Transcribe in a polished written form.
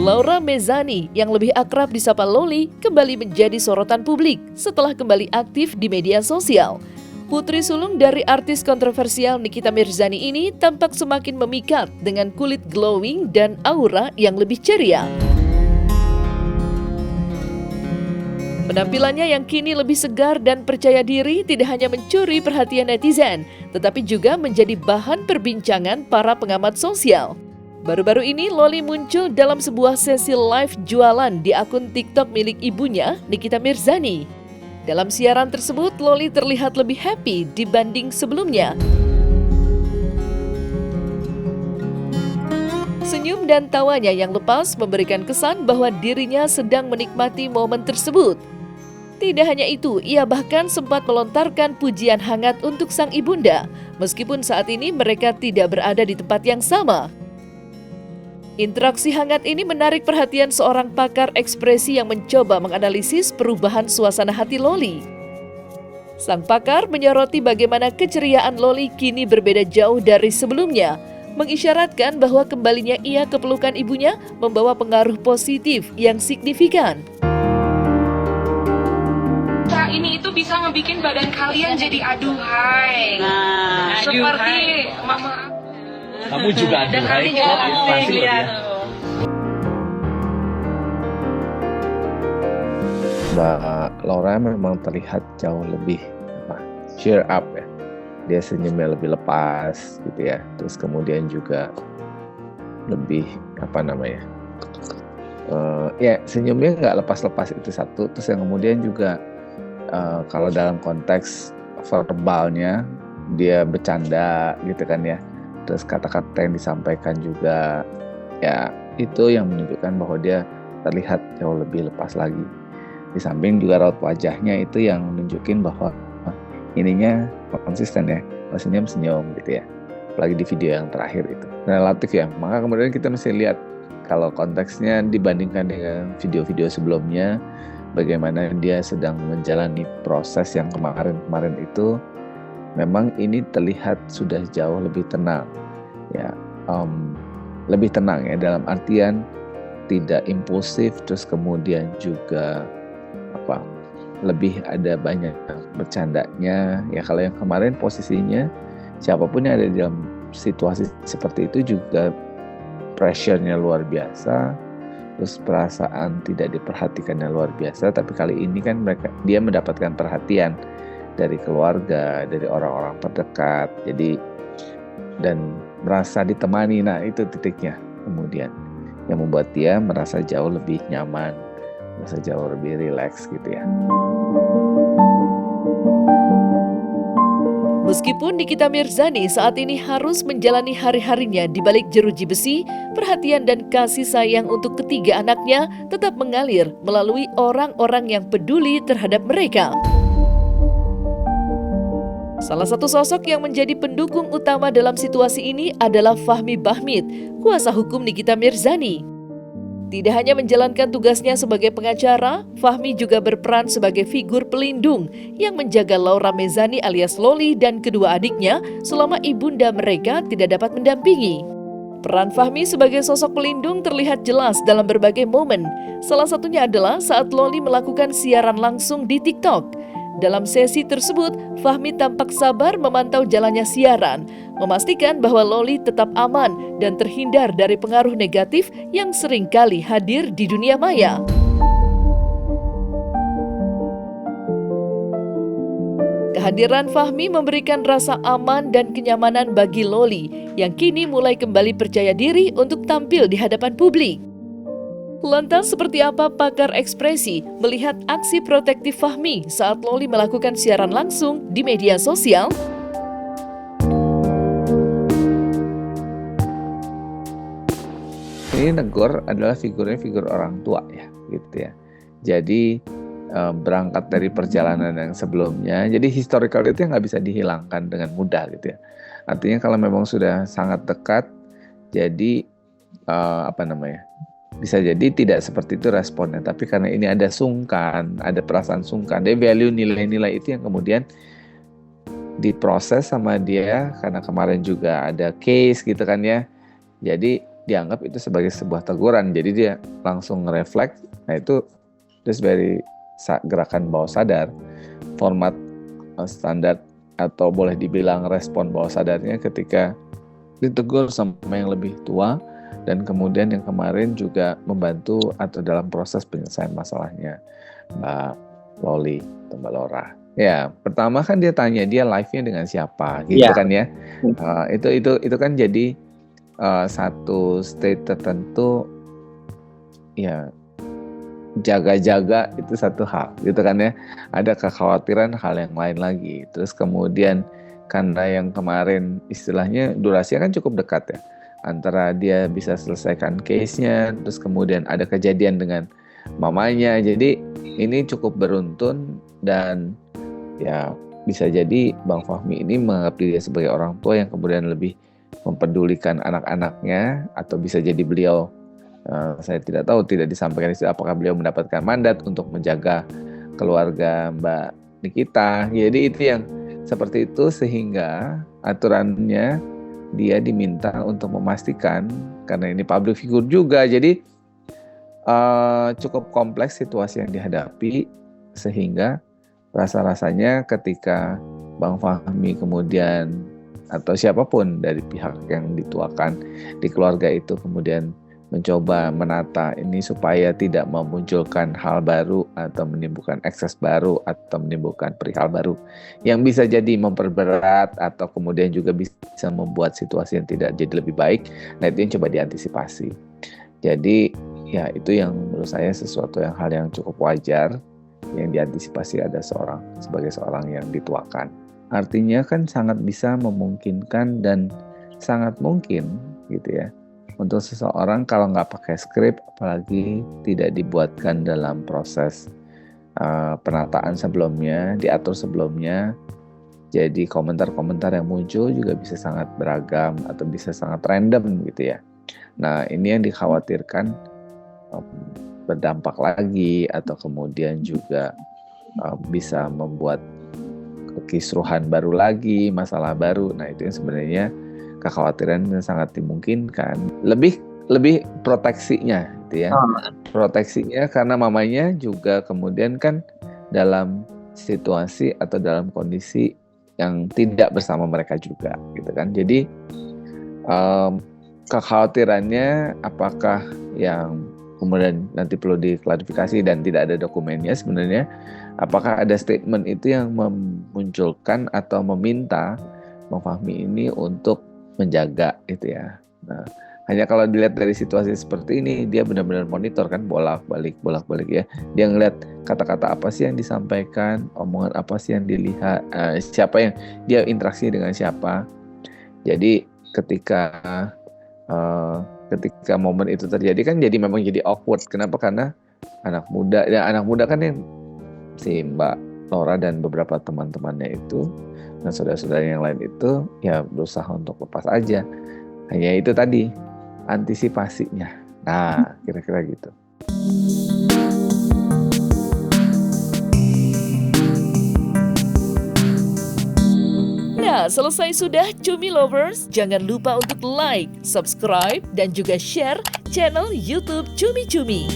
Laura Mezzani yang lebih akrab disapa Loli kembali menjadi sorotan publik setelah kembali aktif di media sosial. Putri sulung dari artis kontroversial Nikita Mirzani ini tampak semakin memikat dengan kulit glowing dan aura yang lebih ceria. Penampilannya yang kini lebih segar dan percaya diri tidak hanya mencuri perhatian netizen, tetapi juga menjadi bahan perbincangan para pengamat sosial. Baru-baru ini Loli muncul dalam sebuah sesi live jualan di akun TikTok milik ibunya, Nikita Mirzani. Dalam siaran tersebut, Loli terlihat lebih happy dibanding sebelumnya. Senyum dan tawanya yang lepas memberikan kesan bahwa dirinya sedang menikmati momen tersebut. Tidak hanya itu, ia bahkan sempat melontarkan pujian hangat untuk sang ibunda, meskipun saat ini mereka tidak berada di tempat yang sama. Interaksi hangat ini menarik perhatian seorang pakar ekspresi yang mencoba menganalisis perubahan suasana hati Loli. Sang pakar menyoroti bagaimana keceriaan Loli kini berbeda jauh dari sebelumnya, mengisyaratkan bahwa kembalinya ia ke pelukan ibunya membawa pengaruh positif yang signifikan. Ini itu bisa ngebikin badan kalian jadi aduhai. Nah, seperti mama. Kamu juga aduhai kok, pasti lihat. Mbak Laura memang terlihat jauh lebih cheer up ya. Dia senyumnya lebih lepas gitu ya. Terus kemudian juga lebih ya senyumnya nggak lepas-lepas, itu satu. Terus yang kemudian juga kalau dalam konteks verbalnya dia bercanda gitu kan ya. Terus kata-kata yang disampaikan juga ya itu yang menunjukkan bahwa dia terlihat jauh lebih lepas lagi. Di samping juga raut wajahnya itu yang nunjukin bahwa ininya konsisten ya, senyum-senyum gitu ya. Apalagi di video yang terakhir itu relatif ya. Maka kemudian kita mesti lihat kalau konteksnya dibandingkan dengan video-video sebelumnya, bagaimana dia sedang menjalani proses yang kemarin itu, memang ini terlihat sudah jauh lebih tenang ya, lebih tenang ya, dalam artian tidak impulsif, terus kemudian juga lebih ada banyak bercandanya ya. Kalau yang kemarin posisinya siapapun yang ada di dalam situasi seperti itu juga pressure-nya luar biasa, terus perasaan tidak diperhatikannya luar biasa. Tapi kali ini kan dia mendapatkan perhatian dari keluarga, dari orang-orang terdekat, jadi dan merasa ditemani. Nah itu titiknya kemudian yang membuat dia merasa jauh lebih nyaman, merasa jauh lebih rileks gitu ya. Meskipun Nikita Mirzani saat ini harus menjalani hari-harinya di balik jeruji besi, perhatian dan kasih sayang untuk ketiga anaknya tetap mengalir melalui orang-orang yang peduli terhadap mereka. Salah satu sosok yang menjadi pendukung utama dalam situasi ini adalah Fahmi Bahmid, kuasa hukum Nikita Mirzani. Tidak hanya menjalankan tugasnya sebagai pengacara, Fahmi juga berperan sebagai figur pelindung yang menjaga Laura Mezzani alias Loli dan kedua adiknya selama ibunda mereka tidak dapat mendampingi. Peran Fahmi sebagai sosok pelindung terlihat jelas dalam berbagai momen. Salah satunya adalah saat Loli melakukan siaran langsung di TikTok. Dalam sesi tersebut, Fahmi tampak sabar memantau jalannya siaran, memastikan bahwa Loli tetap aman dan terhindar dari pengaruh negatif yang seringkali hadir di dunia maya. Kehadiran Fahmi memberikan rasa aman dan kenyamanan bagi Loli yang kini mulai kembali percaya diri untuk tampil di hadapan publik. Lantas seperti apa pakar ekspresi melihat aksi protektif Fahmi saat Loli melakukan siaran langsung di media sosial? Ini negor adalah figur orang tua ya gitu ya. Jadi berangkat dari perjalanan yang sebelumnya, jadi historical itu nggak bisa dihilangkan dengan mudah gitu ya. Artinya kalau memang sudah sangat dekat, jadi bisa jadi tidak seperti itu responnya, tapi karena ini ada sungkan, ada perasaan sungkan, dia value nilai-nilai itu yang kemudian diproses sama dia, karena kemarin juga ada case gitu kan ya. Jadi dianggap itu sebagai sebuah teguran. Jadi dia langsung nge-reflect. Nah itu gerakan bawah sadar. Format standar atau boleh dibilang respon bawah sadarnya ketika ditegur sama yang lebih tua, dan kemudian yang kemarin juga membantu atau dalam proses penyelesaian masalahnya, Mbak Loli atau Mbak Laura. Ya, pertama kan dia tanya dia live-nya dengan siapa, gitu kan ya. Itu kan jadi satu state tertentu, ya jaga-jaga itu satu hal, gitu kan ya. Ada kekhawatiran hal yang lain lagi. Terus kemudian karena yang kemarin istilahnya durasinya kan cukup dekat ya, antara dia bisa selesaikan case-nya, terus kemudian ada kejadian dengan mamanya. Jadi ini cukup beruntun, dan ya bisa jadi Bang Fahmi ini menganggap dia sebagai orang tua yang kemudian lebih mempedulikan anak-anaknya, atau bisa jadi beliau, saya tidak tahu, tidak disampaikan apakah beliau mendapatkan mandat untuk menjaga keluarga Mbak Nikita. Jadi itu yang seperti itu, sehingga aturannya dia diminta untuk memastikan, karena ini public figure juga, jadi cukup kompleks situasi yang dihadapi, sehingga rasa-rasanya ketika Bang Fahmi kemudian atau siapapun dari pihak yang dituakan di keluarga itu kemudian mencoba menata ini supaya tidak memunculkan hal baru atau menimbulkan ekses baru atau menimbulkan perihal baru yang bisa jadi memperberat atau kemudian juga bisa membuat situasi yang tidak jadi lebih baik. Nah itu yang coba diantisipasi. Jadi ya itu yang menurut saya sesuatu hal yang cukup wajar yang diantisipasi ada sebagai seorang yang dituakan. Artinya kan sangat bisa memungkinkan dan sangat mungkin gitu ya, untuk seseorang kalau nggak pakai skrip, apalagi tidak dibuatkan dalam proses penataan sebelumnya, diatur sebelumnya, jadi komentar-komentar yang muncul juga bisa sangat beragam atau bisa sangat random gitu ya. Nah ini yang dikhawatirkan berdampak lagi, atau kemudian juga bisa membuat kekisruhan baru lagi, masalah baru. Nah itu yang sebenarnya kekhawatiran yang sangat dimungkinkan. Lebih proteksinya gitu ya. Proteksinya karena mamanya juga kemudian kan dalam situasi atau dalam kondisi yang tidak bersama mereka juga gitu kan. Jadi kekhawatirannya apakah yang kemudian nanti perlu diklarifikasi dan tidak ada dokumennya, sebenarnya apakah ada statement itu yang memunculkan atau meminta Bang Fahmi ini untuk menjaga itu ya. Nah, hanya kalau dilihat dari situasi seperti ini, dia benar-benar monitor kan, bolak-balik ya. Dia ngelihat kata-kata apa sih yang disampaikan, omongan apa sih yang dilihat, siapa yang dia interaksi dengan siapa. Jadi ketika momen itu terjadi kan jadi memang jadi awkward. Kenapa? Karena anak muda kan yang si Mbak Laura dan beberapa teman-temannya itu dan saudara-saudara yang lain itu ya berusaha untuk lepas aja. Hanya itu tadi antisipasinya. Nah, kira-kira gitu. Nah, selesai sudah Cumi Lovers. Jangan lupa untuk like, subscribe, dan juga share channel YouTube Cumi Cumi.